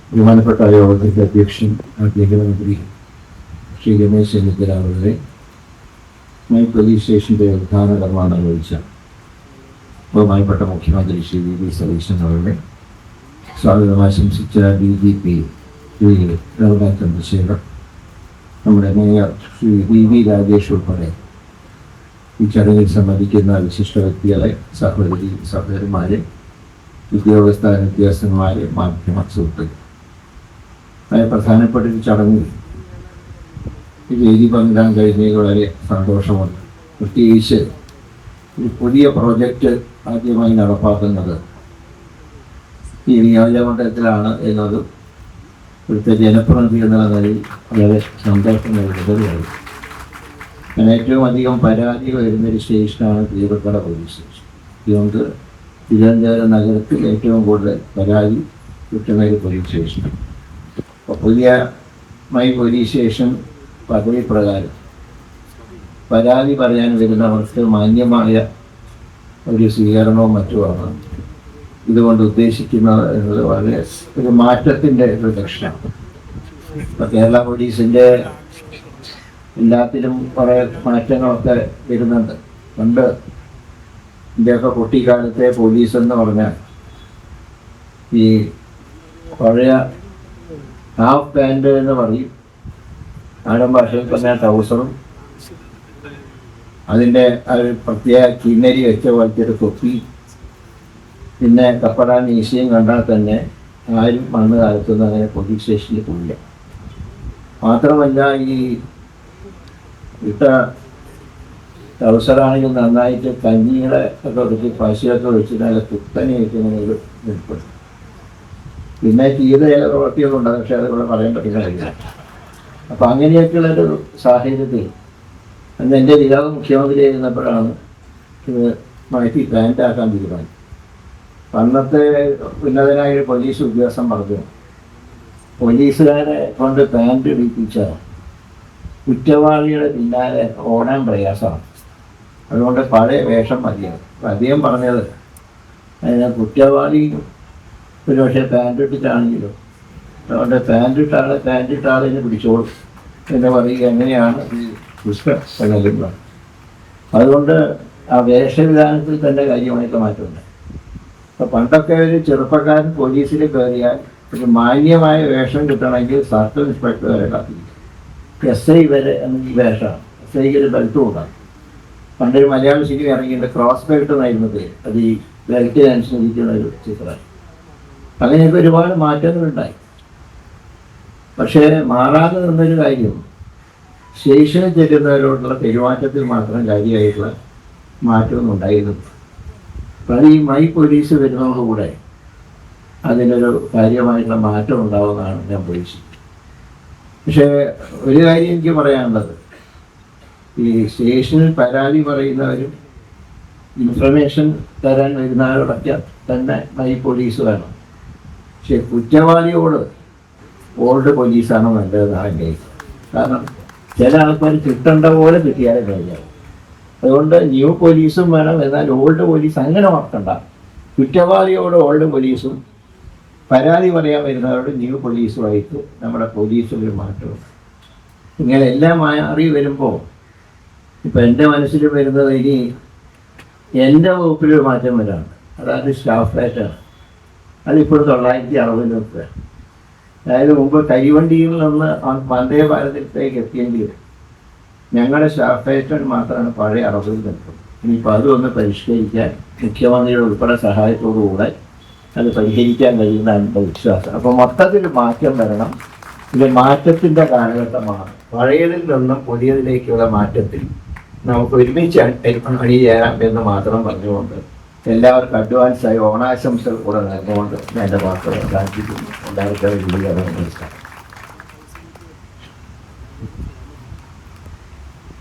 ബഹുമാനപ്പെട്ട യോഗത്തിന്റെ അധ്യക്ഷൻ ആഭ്യന്തരമന്ത്രി ശ്രീ രമേശ് ചെന്നിത്തല അവരുടെ പോലീസ് സ്റ്റേഷന്റെ ഉദ്ഘാടന കർമ്മം നിർവഹിച്ച ബഹുമാനപ്പെട്ട മുഖ്യമന്ത്രി ശ്രീ വി സതീശൻ അവരുടെ സ്വാഗതം ആശംസിച്ച DGP ശ്രീ രഘുനാഥ് ചന്ദ്രശേഖർ, നമ്മുടെ മേയർ ശ്രീ VV രാജേഷ് ഉൾപ്പെടെ ഈ ചടങ്ങിൽ സംബന്ധിക്കുന്ന വിശിഷ്ട വ്യക്തികളെ, സഹോദരന്മാരെ, ഉദ്യോഗസ്ഥന്മാരെ, മാധ്യമ സുഹൃത്തുക്കൾ, പ്രധാനപ്പെട്ട ഒരു ചടങ്ങിൽ ഈ വേദി പങ്കിടാൻ കഴിഞ്ഞതിൽ വളരെ സന്തോഷമുണ്ട്. പ്രത്യേകിച്ച് ഒരു പുതിയ പ്രോജക്റ്റ് ആദ്യമായി നടപ്പാക്കുന്നത് ഈ നിയോജകമണ്ഡലത്തിലാണ് എന്നത് ഇവിടുത്തെ ജനപ്രതിനിധി എന്നുള്ള നിലയിൽ വളരെ സന്തോഷം നൽകുന്നതാണ്. ഞാൻ ഏറ്റവും അധികം പരാതികൾ വരുന്നൊരു സ്റ്റേഷനാണ് തീരക്കട പോലീസ് സ്റ്റേഷൻ. അതുകൊണ്ട് തിരുവനന്തപുരം നഗരത്തിൽ ഏറ്റവും കൂടുതൽ പരാതി കിട്ടുന്ന ഒരു പോലീസ് സ്റ്റേഷനാണ്. അപ്പോൾ പുതിയ പോലീസ് സ്റ്റേഷൻ പദവി പ്രകാരം പരാതി പറയാൻ വരുന്നവർക്ക് മാന്യമായ ഒരു സ്വീകരണവും മറ്റുമാണ് ഇതുകൊണ്ട് ഉദ്ദേശിക്കുന്നത് എന്നത് വളരെ ഒരു മാറ്റത്തിൻ്റെ ഒരു ലക്ഷണമാണ്. ഇപ്പം കേരള പോലീസിൻ്റെ എല്ലാത്തിലും കുറേ മാറ്റങ്ങളൊക്കെ വരുന്നുണ്ട്. പണ്ട് ഇന്ത്യയൊക്കെ കുട്ടിക്കാലത്തെ പോലീസ് എന്ന് പറഞ്ഞാൽ ഈ പഴയ ഹാഫ് പാൻറ് എന്ന് പറയും, നാടൻ ഭാഷയിൽ പറഞ്ഞാൽ ട്രൗസറും അതിൻ്റെ ഒരു പ്രത്യേക കിന്നരി വെച്ച പോലത്തെ ഒരു തൊപ്പി, പിന്നെ കപ്പട മീശയും കണ്ടാൽ തന്നെ ആരും മണ്ണ് കാലത്തൊന്നും അങ്ങനെ പോലീസ് സ്റ്റേഷനിൽ പോയില്ല. മാത്രമല്ല ഈ ഇട്ട ട്രൗസറാണെങ്കിൽ നന്നായിട്ട് കഞ്ഞികളെ ഒക്കെ ഒടുക്കി പശയൊക്കെ ഒഴിച്ചിട്ട് നല്ല കുത്തനെ വയ്ക്കുന്ന ഒരു നിൽപ്പുണ്ട്. പിന്നെ ചെയ്ത ചില പ്രവൃത്തിയൊക്കെ ഉണ്ട്, പക്ഷെ അതിവിടെ പറയാൻ പറ്റുന്ന കാര്യമില്ല. അപ്പം അങ്ങനെയൊക്കെയുള്ളൊരു സാഹചര്യത്തിൽ അന്ന് എൻ്റെ പിതാവ് മുഖ്യമന്ത്രി ആയിരുന്നപ്പോഴാണ് ഇത് മാറ്റി പാൻറ്റാക്കാൻ തീരുമാനിച്ചത്. അന്നത്തെ ഉന്നതനായ ഒരു പോലീസ് ഉദ്യോഗസ്ഥൻ പറഞ്ഞു, പോലീസുകാരെ കൊണ്ട് പാൻറ് ഇടിപ്പിച്ചാൽ കുറ്റവാളിയുടെ പിന്നാലെ ഓടാൻ പ്രയാസമാണ്, അതുകൊണ്ട് പഴയ വേഷം മതിയാണ്. അപ്പം അദ്ദേഹം പറഞ്ഞത് അതിന് കുറ്റവാളി ഒരു പക്ഷേ പാൻറ് ഇട്ടിട്ടാണെങ്കിലും അതുകൊണ്ട് പാൻറ് ഇട്ടാളിനെ പിടിച്ചോളും എന്ന് പറയുക എങ്ങനെയാണ് ഈ പുസ്തകം. അതുകൊണ്ട് ആ വേഷവിധാനത്തിൽ തന്നെ കാര്യമായിട്ട് മാറ്റമുണ്ട്. അപ്പോൾ പണ്ടൊക്കെ ഒരു ചെറുപ്പക്കാരൻ പോലീസിൽ കയറിയാൽ ഒരു മാന്യമായ വേഷം കിട്ടണമെങ്കിൽ സർക്കിൾ ഇൻസ്പെക്ടർ വരെ കാത്തിരിക്കും. SI വരെ ഈ വേഷമാണ്. SIക്ക് ഒരു ബെൽറ്റ് കൊടുക്കാം. പണ്ടൊരു മലയാള സിനിമ ഇറങ്ങിയിട്ട് ക്രോസ് ബെൽറ്റ് എന്നായിരുന്നു പേര്. അത് ഈ ബെൽറ്റിനനുസരിച്ചുള്ള ഒരു ചിത്രമാണ്. അങ്ങനെയൊക്കെ ഒരുപാട് മാറ്റങ്ങളുണ്ടായി. പക്ഷേ മാറാതെ നിന്നൊരു കാര്യം സ്റ്റേഷനിൽ ചെല്ലുന്നവരോടുള്ള പെരുമാറ്റത്തിൽ മാത്രം കാര്യമായിട്ടുള്ള മാറ്റമൊന്നും ഉണ്ടായിരുന്നു. അപ്പോൾ അത് ഈ പോലീസ് വരുന്നതോടുകൂടെ അതിനൊരു കാര്യമായിട്ടുള്ള മാറ്റം ഉണ്ടാവുമെന്നാണ് ഞാൻ പ്രതീക്ഷിക്കുന്നത്. പക്ഷേ ഒരു കാര്യം എനിക്ക് പറയാനുള്ളത്, ഈ സ്റ്റേഷനിൽ പരാതി പറയുന്നവരും ഇൻഫർമേഷൻ തരാൻ വരുന്നവരോടൊക്കെ തന്നെ പോലീസ് വേണം. പക്ഷെ കുറ്റവാളിയോട് ഓൾഡ് പോലീസാണ് നല്ലതെന്നാണ് എൻ്റെ. കാരണം ചില ആൾക്കാർ കിട്ടേണ്ട പോലെ കിട്ടിയാലേ കഴിഞ്ഞാൽ, അതുകൊണ്ട് ന്യൂ പോലീസും വേണം, എന്നാൽ ഓൾഡ് പോലീസ് അങ്ങനെ ഓർക്കണ്ട. കുറ്റവാളിയോട് ഓൾഡ് പോലീസും പരാതി പറയാൻ വരുന്നവരോട് ന്യൂ പോലീസുമായിട്ട് നമ്മുടെ പോലീസിലൊരു മാറ്റമുണ്ട്. ഇങ്ങനെ എല്ലാം മാറി വരുമ്പോൾ ഇപ്പം എൻ്റെ മനസ്സിൽ വരുന്നത് ഇനി എൻ്റെ വകുപ്പിലൊരു മാറ്റം വരാണ്. അതായത് സ്റ്റാഫ് റേറ്റാണ്. അതിപ്പോൾ 960 അതായത് മുമ്പ് കരിവണ്ടിയിൽ നിന്ന് വന്ദേ ഭാരതത്തിലേക്ക് എത്തിയെങ്കിലും ഞങ്ങളുടെ സ്റ്റാഫ് റേറ്റ് മാത്രമാണ് പഴയ 60 നിൽക്കുന്നത്. ഇനിയിപ്പോൾ അതൊന്ന് പരിഷ്കരിക്കാൻ മുഖ്യമന്ത്രിയുടെ ഉൾപ്പെടെ സഹായത്തോടുകൂടെ അത് പരിഹരിക്കാൻ കഴിയുന്നതാണ് എൻ്റെ വിശ്വാസം. അപ്പോൾ മൊത്തത്തിൽ മാറ്റം വരണം. ഇത് മാറ്റത്തിൻ്റെ കാലഘട്ടമാണ്. പഴയതിൽ നിന്നും പുതിയതിലേക്കുള്ള മാറ്റത്തിൽ നമുക്ക് ഒരുമിച്ച് അണിചേരാം എന്ന് മാത്രം പറഞ്ഞുകൊണ്ട് എല്ലാവർക്കും അഡ്വാൻസായി ഓണാശംസകൾ കൂടെ നൽകുകൊണ്ട് എൻ്റെ വാക്കുകൾ അവസാനിപ്പിക്കുന്നു. എല്ലാവർക്കും നമസ്കാരം.